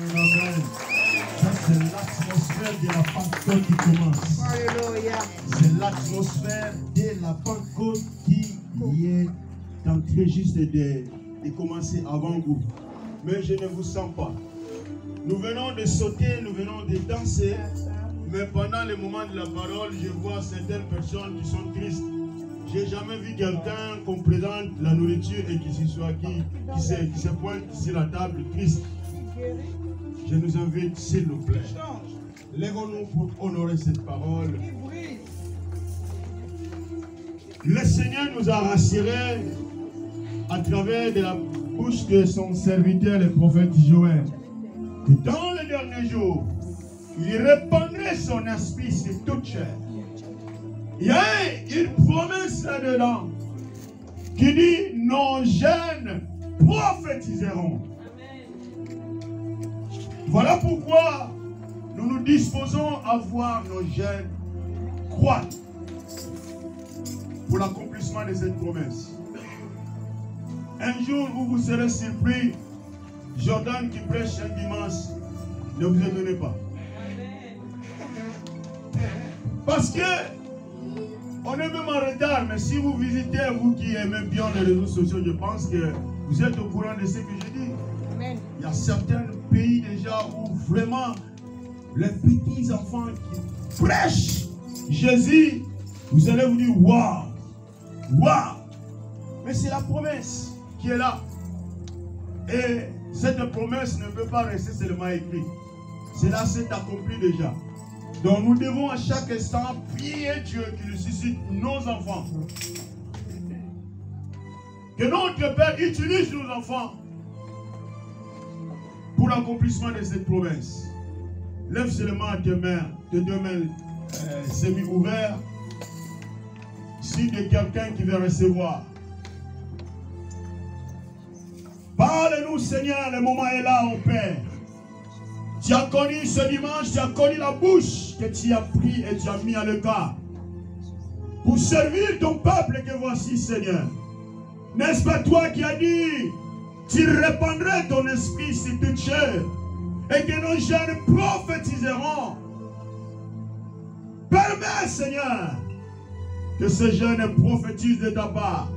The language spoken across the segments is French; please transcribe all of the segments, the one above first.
Amen. Ça, c'est l'atmosphère de la Pentecôte qui commence. Alléluia. C'est l'atmosphère de la Pentecôte qui est en train juste de commencer avant vous. Mais je ne vous sens pas. Nous venons de sauter, nous venons de danser. Mais pendant le moment de la parole, je vois certaines personnes qui sont tristes. J'ai jamais vu quelqu'un qu'on présente la nourriture et qui se pointe sur la table triste. Je nous invite, s'il vous plaît. Lèvons-nous pour honorer cette parole. Le Seigneur nous a rassurés à travers de la bouche de son serviteur, le prophète Joël, que dans les derniers jours, il répandrait son esprit sur toute chair. Il y a une promesse là-dedans qui dit: nos jeunes prophétiseront. Voilà pourquoi nous nous disposons à voir nos jeunes croître pour l'accomplissement de cette promesse. Un jour, vous serez surpris. Jordan qui prêche un dimanche, ne vous étonnez pas. Parce que on est même en retard, mais si vous visitez, vous qui aimez bien les réseaux sociaux, je pense que vous êtes au courant de ce que je dis. Amen. Il y a certains pays déjà où vraiment les petits enfants qui prêchent Jésus, vous allez vous dire: waouh, waouh. Mais c'est la promesse qui est là. Et cette promesse ne peut pas rester seulement écrite. Cela s'est accompli déjà. Donc nous devons à chaque instant prier Dieu qui nous suscite nos enfants. Que notre Père utilise nos enfants pour l'accomplissement de cette promesse. Lève seulement tes deux mains semi-ouvertes. Si de quelqu'un qui veut recevoir. Parle-nous, Seigneur, le moment est là, mon Père. Tu as connu ce dimanche, tu as connu la bouche que tu as pris et tu as mis à l'écart pour servir ton peuple que voici, Seigneur. N'est-ce pas toi qui as dit: tu répandrais ton esprit sur toute chair et que nos jeunes prophétiseront. Permets, Seigneur, que ces jeunes prophétisent de ta part,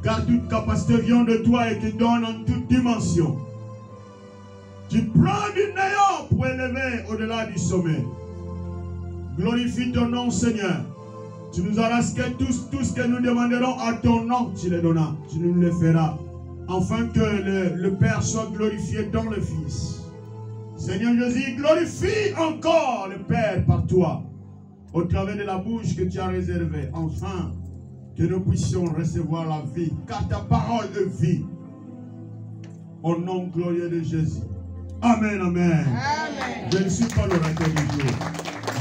car toute capacité vient de toi et te donne en toute dimension. Tu prends du néant pour élever au-delà du sommet. Glorifie ton nom, Seigneur. Tu nous as rasqué tout ce que nous demanderons à ton nom, tu le donneras, tu nous le feras, afin que le Père soit glorifié dans le Fils. Seigneur Jésus, glorifie encore le Père par toi, au travers de la bouche que tu as réservée, enfin que nous puissions recevoir la vie, car ta parole est vie. Au nom glorieux de Jésus. Amen, amen. Amen. Je ne suis pas l'orateur du jour.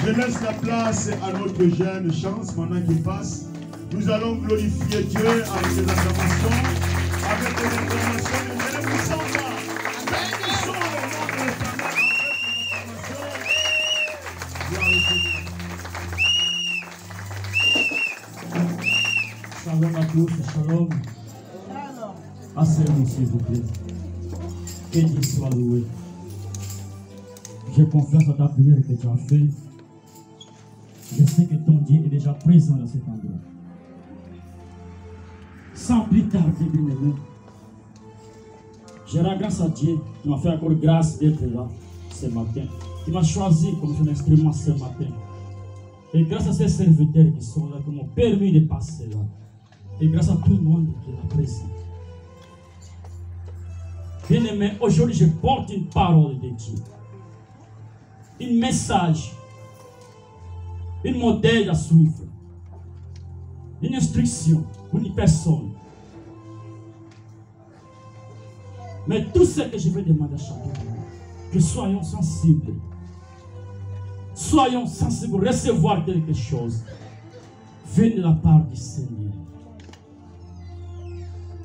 Je laisse la place à notre jeune chance pendant qu'il passe. Nous allons glorifier Dieu avec des acclamations, avec des acclamations. Je ne vous sens pas. Nous sommes au nom de l'Éternel avec des acclamations. Gloire au Seigneur. Shalom à tous, shalom. Asseyez-vous s'il vous plaît. Que Dieu soit loué. J'ai confiance à ta prière que tu as fait. Je sais que ton Dieu est déjà présent dans cet endroit. Sans plus tarder, bien-aimé, je rends grâce à Dieu qui m'a fait encore grâce d'être là ce matin. Qui m'a choisi comme son instrument ce matin. Et grâce à ces serviteurs qui sont là, qui m'ont permis de passer là. Et grâce à tout le monde qui est là présent. Bien-aimé, aujourd'hui je porte une parole de Dieu. Un message. Un modèle à suivre. Une instruction pour une personne. Mais tout ce que je vais demander à chacun de nous, que soyons sensibles. Soyons sensibles pour recevoir quelque chose. Venez de la part du Seigneur.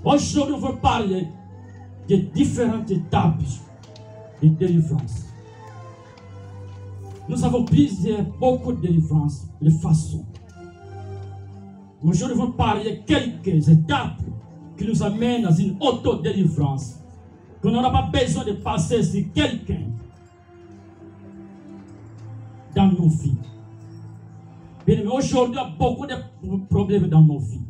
Aujourd'hui, on veut parler de différentes étapes de délivrance. Nous avons beaucoup de délivrances de façon. Aujourd'hui, on veut parler de quelques étapes qui nous amènent à une auto-délivrance. Qu'on n'aura pas besoin de passer sur quelqu'un dans nos vies. Bien aimé, aujourd'hui, il y a beaucoup de problèmes dans nos vies.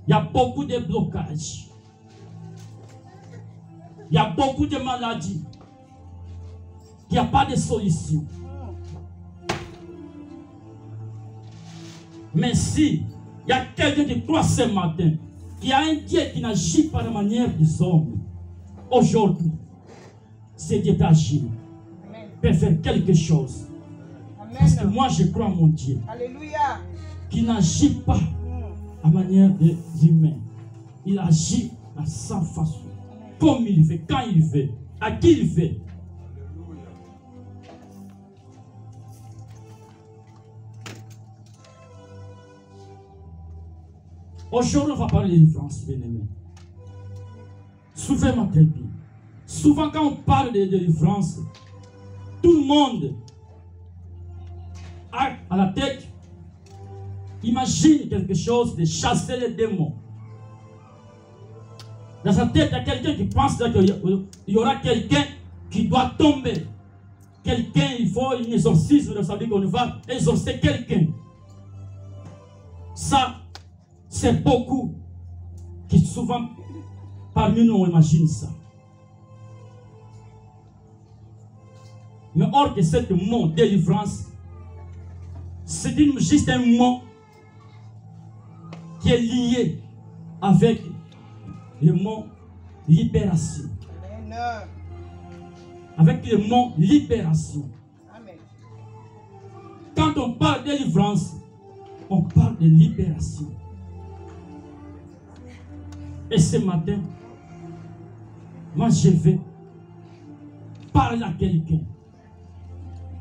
Il y a beaucoup de blocages. Il y a beaucoup de maladies. Il n'y a pas de solution. Mais si il y a quelqu'un qui croit ce matin, qu'il y a un Dieu qui n'agit pas de la manière des hommes, aujourd'hui, ce Dieu peut agir, peut faire quelque chose. Amen. Parce que moi, je crois en mon Dieu, Alléluia. qui n'agit pas à manière des humains. Il agit à sa façon, comme il veut, quand il veut, à qui il veut. Aujourd'hui, on va parler de délivrance, bien-aimés. Suivez-moi très bien. Souvent, quand on parle de délivrance, tout le monde a à la tête, imagine quelque chose de chasser les démons. Dans sa tête, il y a quelqu'un qui pense qu'il y aura quelqu'un qui doit tomber. Quelqu'un, il faut une exorcisme, ça veut dire qu'on va exorcer quelqu'un. Ça, c'est beaucoup qui souvent parmi nous on imagine ça. Mais or que ce mot délivrance, c'est juste un mot qui est lié avec le mot libération. Amen. Avec le mot libération. Amen. Quand on parle de délivrance, on parle de libération. Et ce matin, moi je vais parler à quelqu'un.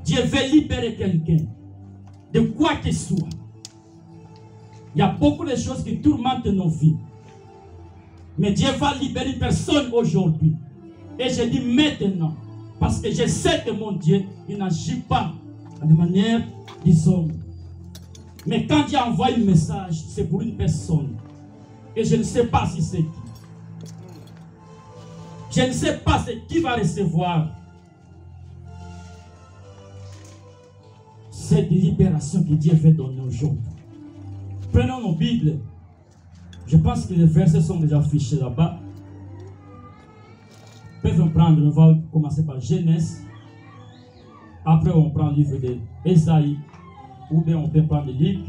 Je vais libérer quelqu'un de quoi que ce soit. Il y a beaucoup de choses qui tourmentent nos vies. Mais Dieu va libérer une personne aujourd'hui. Et je dis maintenant, parce que je sais que mon Dieu, il n'agit pas de manière des hommes. Mais quand Dieu envoie un message, c'est pour une personne. Et je ne sais pas si c'est qui. Je ne sais pas c'est qui va recevoir cette libération que Dieu veut donner aujourd'hui. Prenons nos Bibles. Je pense que les versets sont déjà affichés là-bas. Peut-être prendre, on va commencer par Genèse. Après, on prend le livre d'Ésaïe. Ou bien on peut prendre le livre.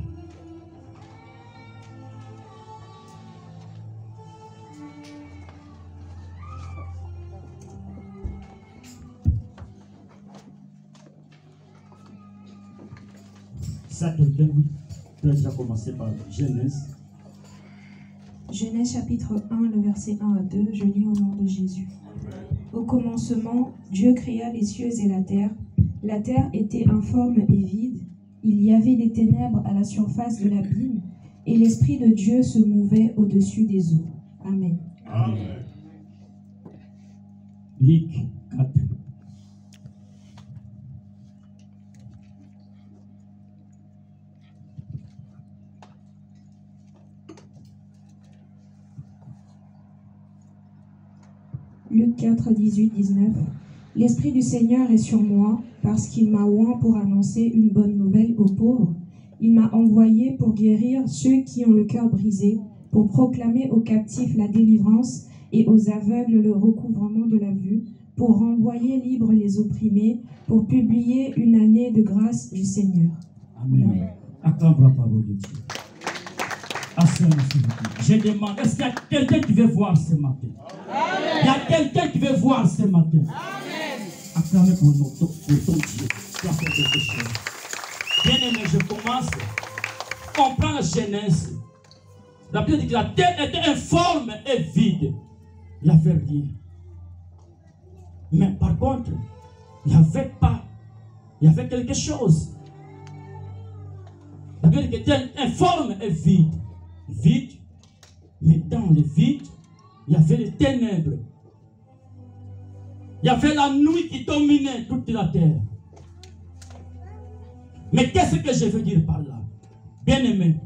Ça, quelqu'un peut déjà commencer par Genèse. Genèse chapitre 1, le verset 1 à 2, je lis au nom de Jésus. Au commencement, Dieu créa les cieux et la terre. La terre était informe et vide. Il y avait des ténèbres à la surface de l'abîme, et l'Esprit de Dieu se mouvait au-dessus des eaux. Amen. Amen. Luc 4. Luc 4, 18, 19. L'Esprit du Seigneur est sur moi, parce qu'il m'a oint pour annoncer une bonne nouvelle aux pauvres. Il m'a envoyé pour guérir ceux qui ont le cœur brisé, pour proclamer aux captifs la délivrance et aux aveugles le recouvrement de la vue, pour renvoyer libres les opprimés, pour publier une année de grâce du Seigneur. Amen. Acclame la parole de Dieu. Asseyez-vous, s'il vous plaît. Je demande, est-ce qu'il y a quelqu'un qui veut voir ce matin? Il y a quelqu'un qui veut voir ce matin. Acclamez pour ton Dieu. Tu as fait quelque chose. Bien aimé, je commence. On prend la Genèse. La Bible dit que la terre était informe et vide. Il n'y avait rien. Mais par contre, il n'y avait pas. Il y avait quelque chose. La Bible dit qu'elle était informe et vide. Vide. Mais dans le vide, il y avait les ténèbres. Il y avait la nuit qui dominait toute la terre. Mais qu'est-ce que je veux dire par là? Bien aimé,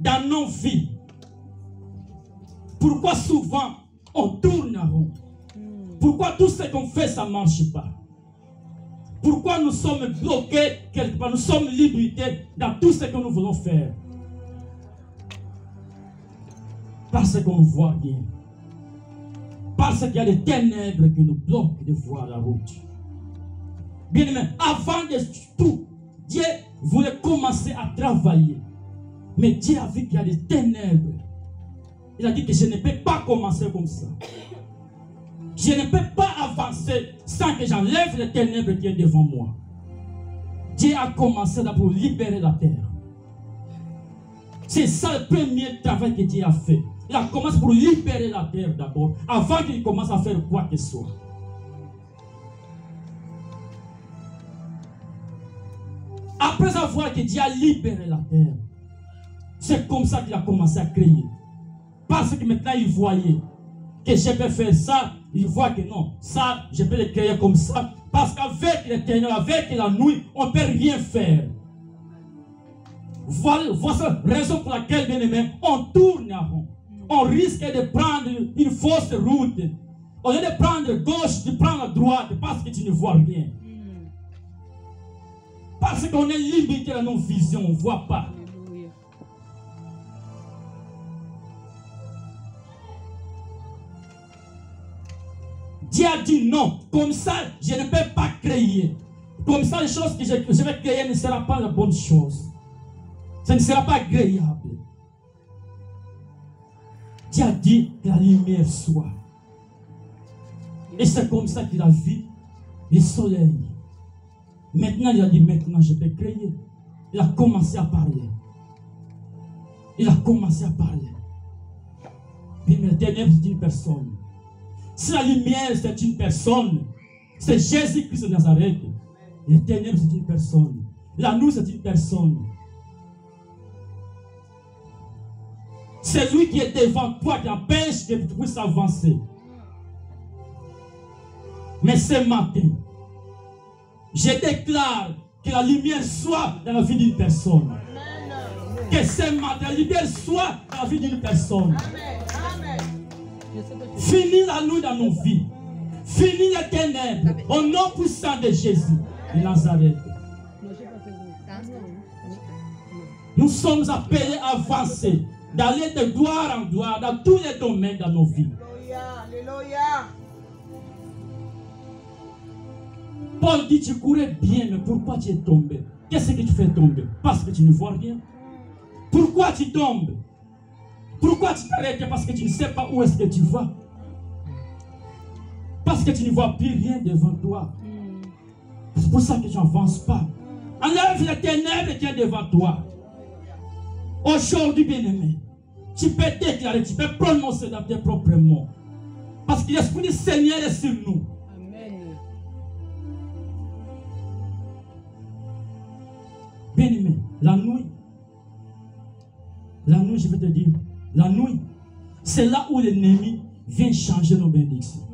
dans nos vies, pourquoi souvent on tourne en rond? Pourquoi tout ce qu'on fait, ça ne marche pas? Pourquoi nous sommes bloqués quelque part? Nous sommes limités dans tout ce que nous voulons faire. Parce qu'on ne voit rien. Parce qu'il y a des ténèbres qui nous bloquent de voir la route. Bien aimé, avant de tout, Dieu voulait commencer à travailler. Mais Dieu a vu qu'il y a des ténèbres. Il a dit que je ne peux pas commencer comme ça. Je ne peux pas avancer sans que j'enlève les ténèbres qui est devant moi. Dieu a commencé d'abord pour libérer la terre. C'est ça le premier travail que Dieu a fait. Il a commencé pour libérer la terre d'abord, avant qu'il commence à faire quoi que ce soit. Après avoir que Dieu a libéré la terre, c'est comme ça qu'il a commencé à créer. Parce que maintenant il voyait que je peux faire ça, il voit que non, ça je peux le créer comme ça. Parce qu'avec les ténèbres, avec la nuit, on ne peut rien faire. Voilà la raison pour laquelle, bien aimé, on tourne à rond. On risque de prendre une fausse route. Au lieu de prendre gauche, tu prends la droite parce que tu ne vois rien. Parce qu'on est limité dans nos visions, on ne voit pas. Dieu a dit non, comme ça je ne peux pas créer. Comme ça les choses que je vais créer ne seront pas la bonne chose. Ça ne sera pas agréable. Dieu a dit que la lumière soit. Et c'est comme ça qu'il a vu le soleil. Maintenant, il a dit, maintenant je peux créer. Il a commencé à parler. Il a commencé à parler. Puis la ténèbre, c'est une personne. Si la lumière, c'est une personne, c'est Jésus-Christ de Nazareth. Et la ténèbre, c'est une personne. La nuit, c'est une personne. C'est lui qui est devant toi, qui empêche que tu puisses avancer. Mais ce matin, je déclare que la lumière soit dans la vie d'une personne. Amen. Que ce matin, la lumière soit dans la vie d'une personne. Amen. Finis la nuit dans nos vies. Finis les ténèbres. Au nom puissant de Jésus de Nazareth. Nous sommes appelés à avancer, d'aller de gloire en gloire dans tous les domaines de nos vies. Alléluia. Paul dit, tu courais bien, mais pourquoi tu es tombé? Qu'est-ce que tu fais tomber? Parce que tu ne vois rien. Pourquoi tu tombes? Pourquoi tu t'arrêtes? Parce que tu ne sais pas où est-ce que tu vas. Parce que tu ne vois plus rien devant toi. C'est pour ça que tu n'avances pas. Enlève les ténèbres qui sont devant toi. Aujourd'hui, bien-aimé, tu peux déclarer, tu peux prononcer dans tes propres mots. Parce que l'Esprit du Seigneur est sur nous. Bien-aimé, la nuit, je vais te dire, la nuit, c'est là où l'ennemi vient changer nos bénédictions.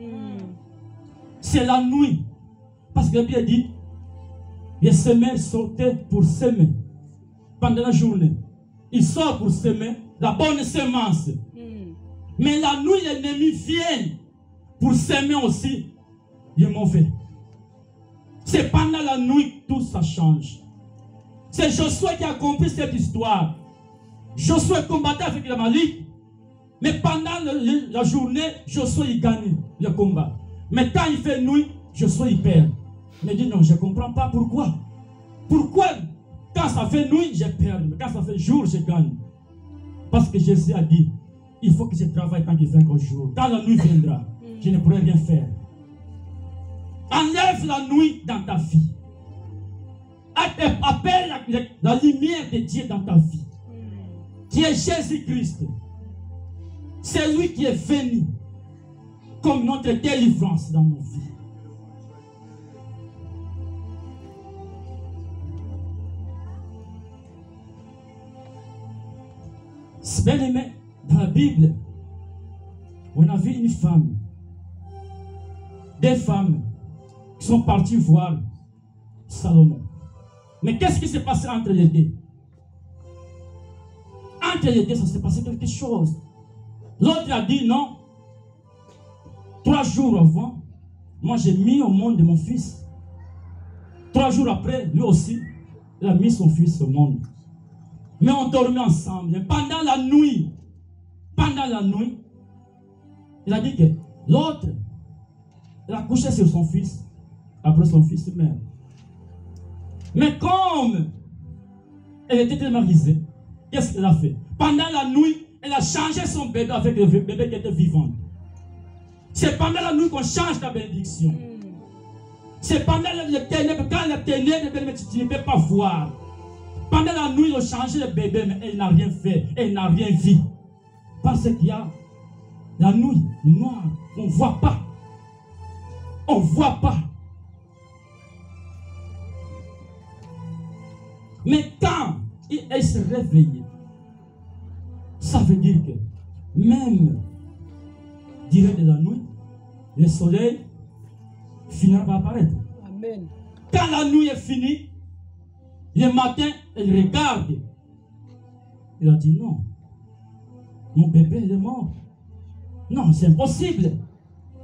C'est la nuit. Parce que la Bible dit, les semeurs sortaient pour semer pendant la journée. Ils sortent pour semer la bonne semence. Mais la nuit, l'ennemi vient pour semer aussi le mauvais. C'est pendant la nuit que tout ça change. C'est Josué qui a compris cette histoire. Josué combattait avec le Mali. Mais pendant la journée, Josué il gagne le combat. Mais quand il fait nuit, Josué il perd. Mais il dit non, je ne comprends pas pourquoi. Pourquoi quand ça fait nuit, je perds. Mais quand ça fait jour, je gagne. Parce que Jésus a dit, il faut que je travaille quand il fait encore jour. Quand la nuit viendra, je ne pourrai rien faire. Enlève la nuit dans ta vie. Appelle la lumière de Dieu dans ta vie. Qui est Jésus-Christ. C'est lui qui est venu comme notre délivrance dans nos vies. Bien aimé, dans la Bible, on a vu une femme, des femmes qui sont parties voir Salomon. Mais qu'est-ce qui s'est passé entre les deux? Entre les deux, ça s'est passé quelque chose. L'autre a dit non. 3 jours avant, moi j'ai mis au monde mon fils. 3 jours après, lui aussi, il a mis son fils au monde. Mais on dormait ensemble. Et pendant la nuit, il a dit que l'autre, il a couché sur son fils. Après son fils meurt. Mais comme elle était tellement risée, qu'est-ce qu'elle a fait? Pendant la nuit, elle a changé son bébé avec le bébé qui était vivant. C'est pendant la nuit qu'on change la bénédiction. C'est pendant les ténèbres, quand les ténèbres, tu ne peux pas voir. Pendant la nuit, ils ont changé le bébé, mais elle n'a rien fait, elle n'a rien vu. Parce qu'il y a la nuit, le noir, on ne voit pas. On ne voit pas. Mais quand elle se réveille, ça veut dire que même durant de la nuit, le soleil finira par apparaître. Amen. Quand la nuit est finie, le matin, elle regarde. Il a dit non. Mon bébé il est mort. Non, c'est impossible.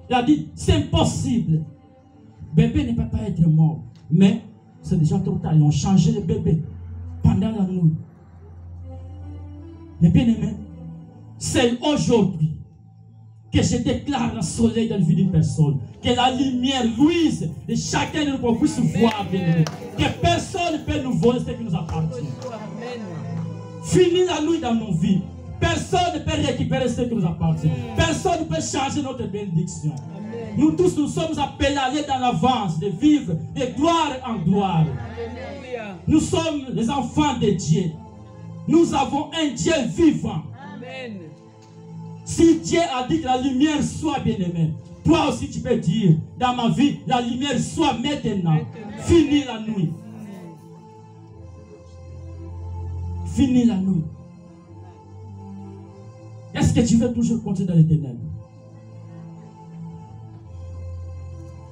Il a dit c'est impossible. Bébé ne peut pas être mort. Mais c'est déjà trop tard. Ils ont changé le bébé pendant la nuit. Mais bien aimé, c'est aujourd'hui que je déclare le soleil dans la vie d'une personne. Que la lumière luise et chacun de nous puisse voir, bien aimé. Que personne ne peut nous voler ce qui nous appartient. Fini la nuit dans nos vies. Personne ne peut récupérer ce qui nous appartient. Personne ne peut changer notre bénédiction. Nous tous, nous sommes appelés à aller dans l'avance, de vivre de gloire en gloire. Nous sommes les enfants de Dieu. Nous avons un Dieu vivant. Amen. Si Dieu a dit que la lumière soit bien-aimée, toi aussi tu peux dire, dans ma vie, la lumière soit maintenant. Fini la nuit. Fini la nuit. Est-ce que tu veux toujours continuer dans les ténèbres?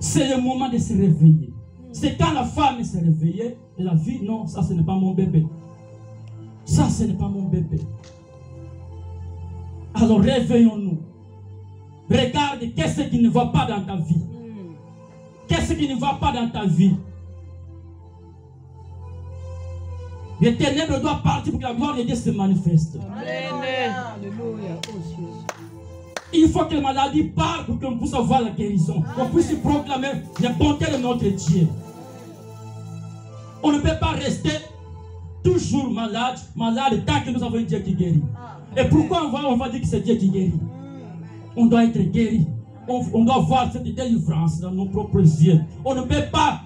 C'est le moment de se réveiller. C'est quand la femme s'est réveillée, elle a vu, non, ça ce n'est pas mon bébé. Ça ce n'est pas mon bébé. Alors réveillons-nous. Regarde qu'est-ce qui ne va pas dans ta vie. Qu'est-ce qui ne va pas dans ta vie. Les ténèbres doivent partir pour que la gloire de Dieu se manifeste. Alléluia. Il faut que la maladie parte pour qu'on puisse avoir la guérison. Qu'on puisse proclamer les bontés de notre Dieu. On ne peut pas rester toujours malade tant que nous avons un Dieu qui guérit. Et pourquoi on va dire que c'est Dieu qui guérit? On doit être guéri. On doit voir cette délivrance dans nos propres yeux. On ne peut pas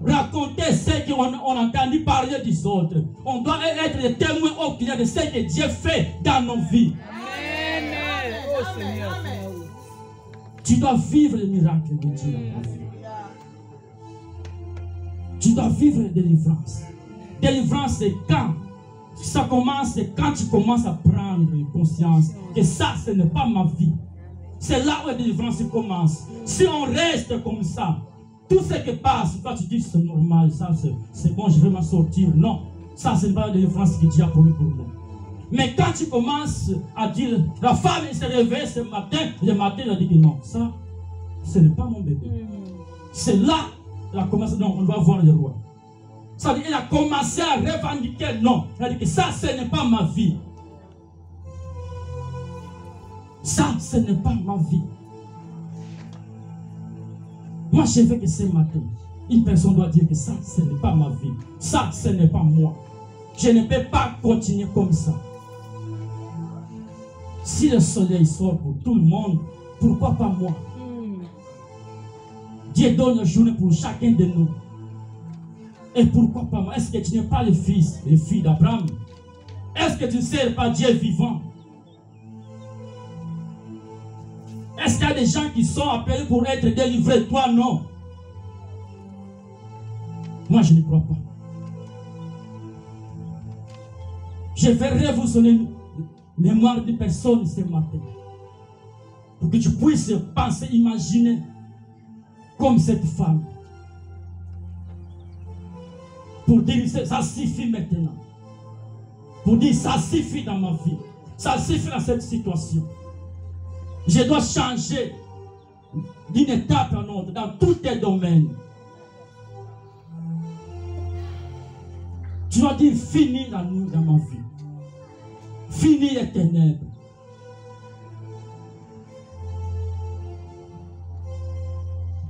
raconter ce qu'on a entendu parler des autres. On doit être des témoins oculaires de ce que Dieu fait dans nos vies. Amen. Oh Seigneur. Tu dois vivre le miracle de Dieu dans ta vie. Tu dois vivre la délivrance. Délivrance, c'est quand ça commence, c'est quand tu commences à prendre conscience que ça, ce n'est pas ma vie. C'est là où la délivrance commence. Si on reste comme ça, tout ce qui passe, toi tu dis c'est normal, ça c'est bon, je vais m'en sortir. Non, ça ce n'est pas la délivrance que Dieu a promis pour nous. Mais quand tu commences à dire, la femme s'est réveillée ce matin, le matin elle a dit que non, ça, ce n'est pas mon bébé. C'est là qu'elle a commencé, non, on doit voir le roi. Ça veut dire, elle a commencé à revendiquer, non, elle a dit que ça, ce n'est pas ma vie. Ça, ce n'est pas ma vie. Moi, je veux que ce matin, une personne doit dire que ça, ce n'est pas ma vie. Ça, ce n'est pas moi. Je ne peux pas continuer comme ça. Si le soleil sort pour tout le monde, pourquoi pas moi? Dieu donne une journée pour chacun de nous. Et pourquoi pas moi? Est-ce que tu n'es pas le fils, le fils d'Abraham? Est-ce que tu ne sers pas Dieu vivant? Est-ce qu'il y a des gens qui sont appelés pour être délivrés? Toi, non. Moi, je ne crois pas. Je vais révolutionner la mémoire de personnes ce matin. Pour que tu puisses penser, imaginer comme cette femme. Pour dire, ça suffit maintenant. Pour dire, ça suffit dans ma vie. Ça suffit dans cette situation. Je dois changer d'une étape à une autre, dans tous les domaines. Tu dois dire, fini la nuit dans ma vie. Fini les ténèbres.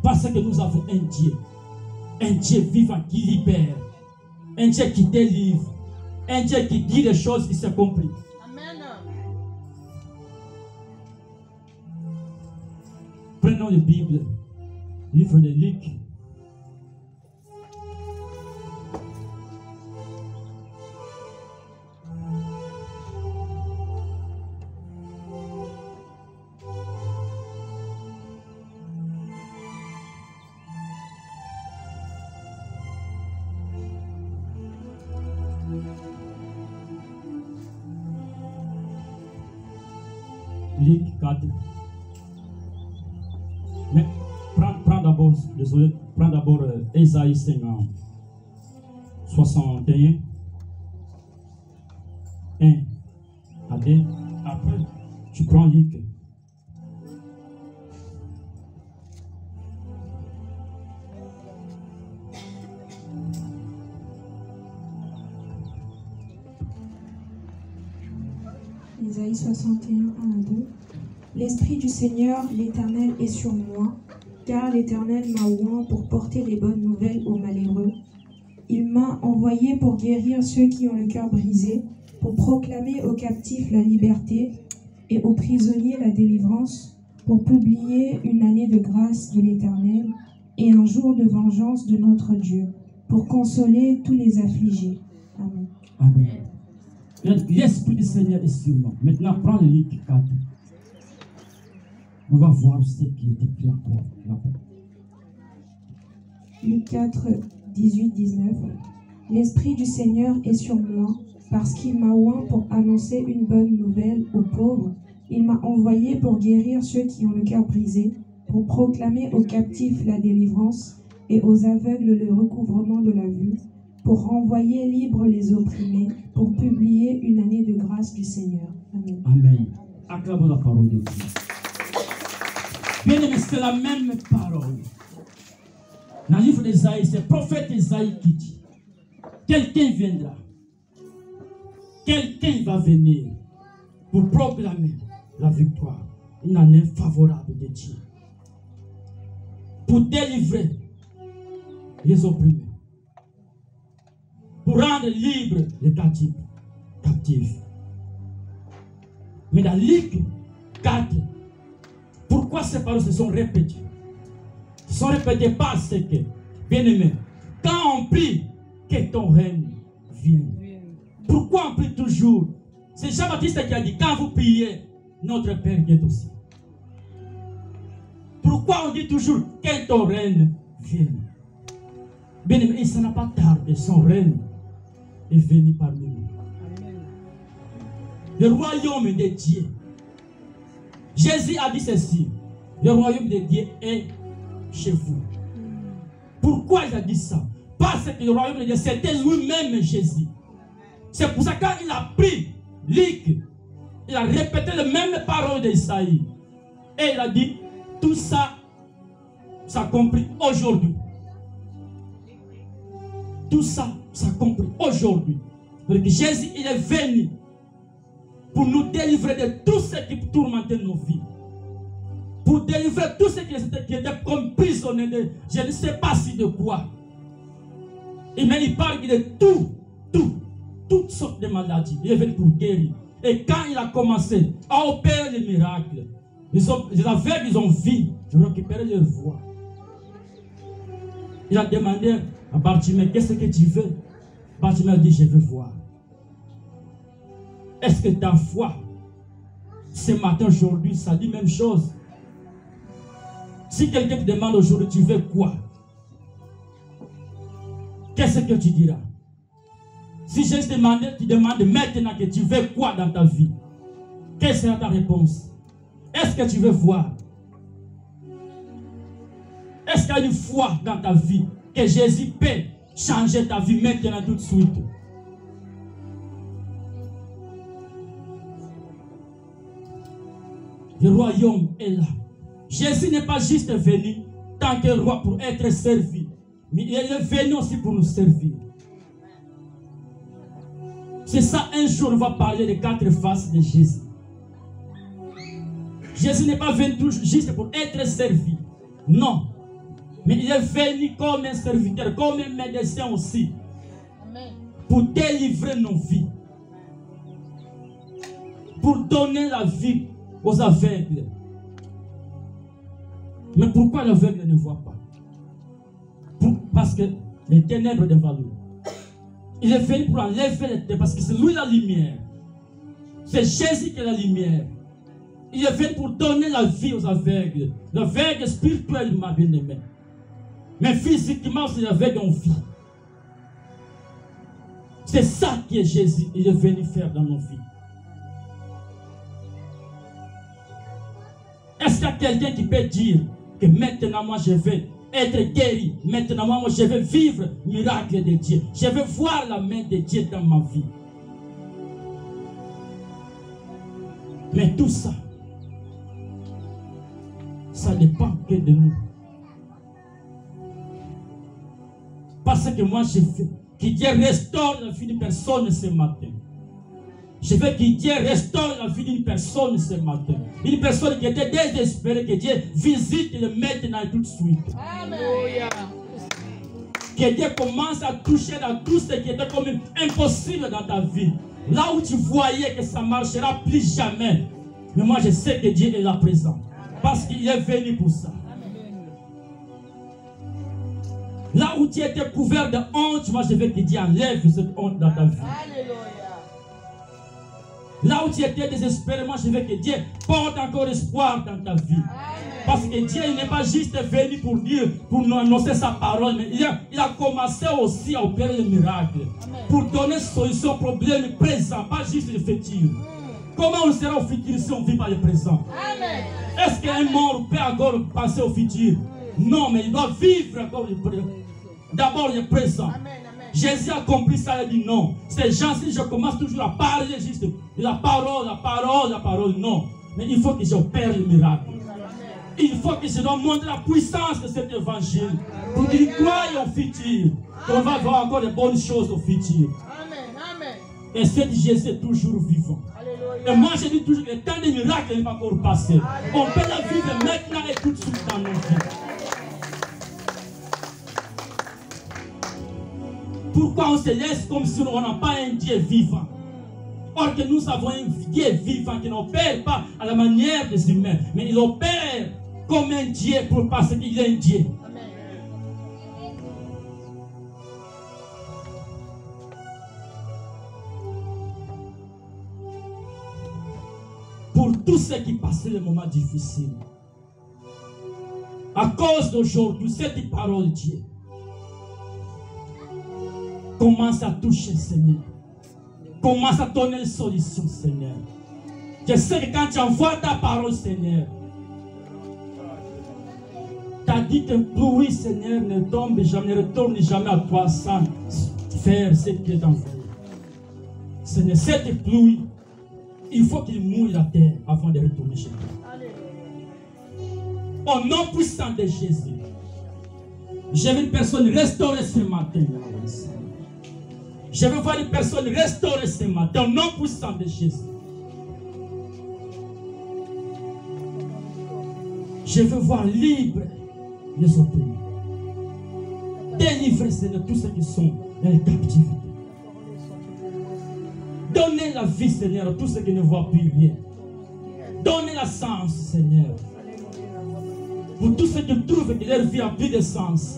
Parce que nous avons un Dieu vivant qui libère, un Dieu qui délivre, un Dieu qui dit les choses qui s'accomplissent. Amen. Prenons la Bible, livre de Luc. Luc 4. Mais prends d'abord, désolé, prends d'abord Ésaïe 50, 61, 1 à 2. Après, tu prends Luc. Isaïe 61, 1 à 2. L'Esprit du Seigneur, l'Éternel, est sur moi, car l'Éternel m'a oint pour porter les bonnes nouvelles aux malheureux. Il m'a envoyé pour guérir ceux qui ont le cœur brisé, pour proclamer aux captifs la liberté et aux prisonniers la délivrance, pour publier une année de grâce de l'Éternel et un jour de vengeance de notre Dieu, pour consoler tous les affligés. Amen. Amen. L'Esprit du Seigneur est sur moi. Maintenant, prends le Luc 4. On va voir ce qui est écrit encore là-bas. Luc 4, 18, 19. L'Esprit du Seigneur est sur moi, parce qu'il m'a oint pour annoncer une bonne nouvelle aux pauvres. Il m'a envoyé pour guérir ceux qui ont le cœur brisé, pour proclamer aux captifs la délivrance et aux aveugles le recouvrement de la vue, pour renvoyer libres les opprimés, pour publier une année de grâce du Seigneur. Amen. Amen. Acclamons la parole de Dieu. Bien aimé, c'est la même parole. Dans le livre d'Ésaïe, c'est le prophète Ésaïe qui dit, quelqu'un viendra, quelqu'un va venir pour proclamer la victoire, une année favorable de Dieu, pour délivrer les opprimés, pour rendre libres les captifs. Mais dans Luc 4, pourquoi ces paroles se sont répétées? Se sont répétées parce que, bien aimé, quand on prie que ton règne vienne, pourquoi on prie toujours? C'est Jean-Baptiste qui a dit, quand vous priez, notre Père qui est aussi. Pourquoi on dit toujours que ton règne vienne? Bien aimé, et ça n'a pas tardé, son règne est venu parmi nous. Le royaume de Dieu. Jésus a dit ceci, le royaume de Dieu est chez vous. Pourquoi il a dit ça? Parce que le royaume de Dieu, c'était lui-même Jésus. C'est pour ça que quand il a pris Luc, il a répété les mêmes paroles d'Isaïe. Et il a dit, tout ça s'accomplit aujourd'hui. Tout ça s'accomplit aujourd'hui. Parce que Jésus, il est venu pour nous délivrer de tout ce qui tourmentait nos vies. Pour délivrer tout ce qui était comme prisonnier de je ne sais pas si de quoi. Et même il parle de toutes sortes de maladies. Il est venu pour guérir. Et quand il a commencé à opérer les miracles, les aveugles, ils ont vu, ils ont récupéré leur voix. Il a demandé à Bartimée, qu'est-ce que tu veux? Bartimée a dit, je veux voir. Est-ce que ta foi, ce matin, aujourd'hui, ça dit même chose? Si quelqu'un te demande aujourd'hui, tu veux quoi? Qu'est-ce que tu diras? Si je te demande, tu demandes maintenant que tu veux quoi dans ta vie? Quelle sera ta réponse? Est-ce que tu veux voir? Est-ce qu'il y a une foi dans ta vie que Jésus peut changer ta vie maintenant tout de suite? Le royaume est là. Jésus n'est pas juste venu tant que roi pour être servi, mais il est venu aussi pour nous servir. C'est ça, un jour, on va parler des 4 faces de Jésus. Jésus n'est pas venu juste pour être servi. Non. Mais il est venu comme un serviteur, comme un médecin aussi. Pour délivrer nos vies. Pour donner la vie aux aveugles. Mais pourquoi l'aveugle ne voit pas? Parce que les ténèbres dévaluent. Il est venu pour enlever les ténèbres parce que c'est lui la lumière. C'est Jésus qui est la lumière. Il est venu pour donner la vie aux aveugles. L'aveugle spirituellement, bien aimé. Mais physiquement, c'est l'aveugle en vie. C'est ça qui est Jésus. Il est venu faire dans nos vies. Est-ce qu'il y a quelqu'un qui peut dire que maintenant moi je vais être guéri, maintenant moi je vais vivre le miracle de Dieu, je vais voir la main de Dieu dans ma vie? Mais tout ça, ça dépend que de nous. Parce que moi je veux que Dieu restaure la vie d'une personne ce matin. Je veux que Dieu restaure la vie d'une personne ce matin. Une personne qui était désespérée, que Dieu visite le maintenant tout de suite. Alléluia. Que Dieu commence à toucher dans tout ce qui était comme impossible dans ta vie. Là où tu voyais que ça ne marchera plus jamais. Mais moi je sais que Dieu est là présent. Parce qu'il est venu pour ça. Là où tu étais couvert de honte, moi je veux que Dieu enlève cette honte dans ta vie. Alléluia. Là où tu étais désespéré, moi je veux que Dieu porte encore espoir dans ta vie. Parce que Dieu n'est pas juste venu pour dire, pour nous annoncer sa parole, mais il a commencé aussi à opérer le miracle. Pour donner solution au problème présent, pas juste le futur. Comment on sera au futur si on ne vit pas le présent? Est-ce qu'un mort peut encore passer au futur? Non, mais il doit vivre encore d'abord le présent. Jésus a compris ça, il a dit non. Ces gens, si je commence toujours à parler juste la parole, non. Mais il faut que j'opère le miracle. Il faut que je dois montrer la puissance de cet évangile. Pour qu'il croie au futur. Qu'on va voir encore de bonnes choses au futur. Et cet Jésus est toujours vivant. Et moi je dis toujours que le temps des miracles n'est pas encore passé. On peut la vivre maintenant et tout de suite dans nos vies. Pourquoi on se laisse comme si on n'a pas un Dieu vivant? Or que nous avons un Dieu vivant qui n'opère pas à la manière des humains, mais il opère comme un Dieu parce qu'il est un Dieu. Pour tous ceux qui passaient les moments difficiles, à cause d'aujourd'hui, cette parole de Dieu commence à toucher, Seigneur. Commence à donner une solution, Seigneur. Je sais que quand tu envoies ta parole, Seigneur, tu as dit que pluie, Seigneur, ne tombe jamais, ne retourne jamais à toi sans faire ce qui est envoyé. Seigneur, cette pluie, il faut qu'il mouille la terre avant de retourner chez toi. Au nom puissant de Jésus, j'ai vu une personne restaurée ce matin. Je veux voir une personne restaurée ce matin, au nom puissant de Jésus. Je veux voir libre les opprimés. Délivrer, Seigneur, tous ceux qui sont dans la captivité. Donnez la vie, Seigneur, à tous ceux qui ne voient plus rien. Donnez la sens, Seigneur. Pour tous ceux qui trouvent que leur vie a plus de sens.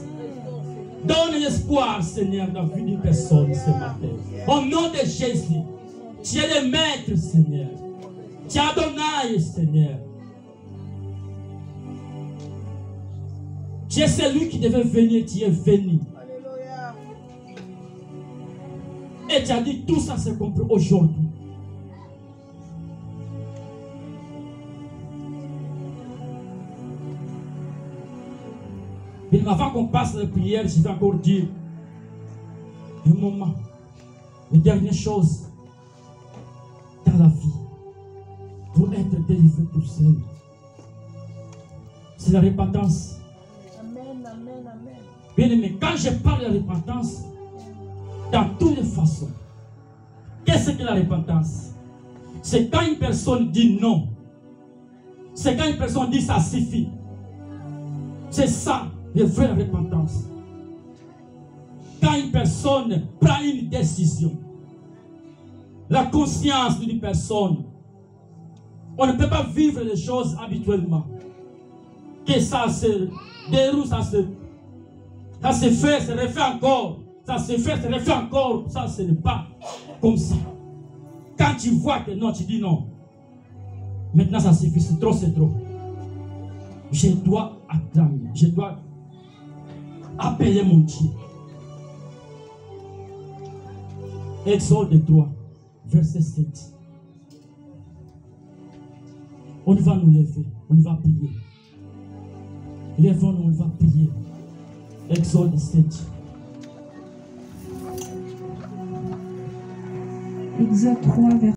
Donne l'espoir, Seigneur, dans la vie d'une personne ce matin. Au nom de Jésus, tu es le maître, Seigneur. Tu es Adonai, Seigneur. Tu es celui qui devait venir, tu es venu. Et tu as dit tout ça c'est compris aujourd'hui. Mais avant qu'on passe la prière, je vais encore dire un moment, une dernière chose dans la vie pour être délivré tout seul. C'est la repentance. Amen, amen, amen. Bien aimé, quand je parle de repentance, dans toutes les façons, que Qu'est-ce que la repentance? C'est quand une personne dit non. C'est quand une personne dit ça suffit. C'est ça, la vraie repentance. Quand une personne prend une décision, la conscience d'une personne, on ne peut pas vivre les choses habituellement. Que ça se déroule, ça se fait, se refait encore. Ça se fait, se refait encore. Ça, ce n'est pas comme ça. Quand tu vois que non, tu dis non. Maintenant, ça suffit, c'est trop, c'est trop. Je dois attendre, je dois appeler mon Dieu. Exode 3, verset 7. On va nous lever, on va prier. Lèvons-nous, on va prier. Exode 7. Exode 3, verset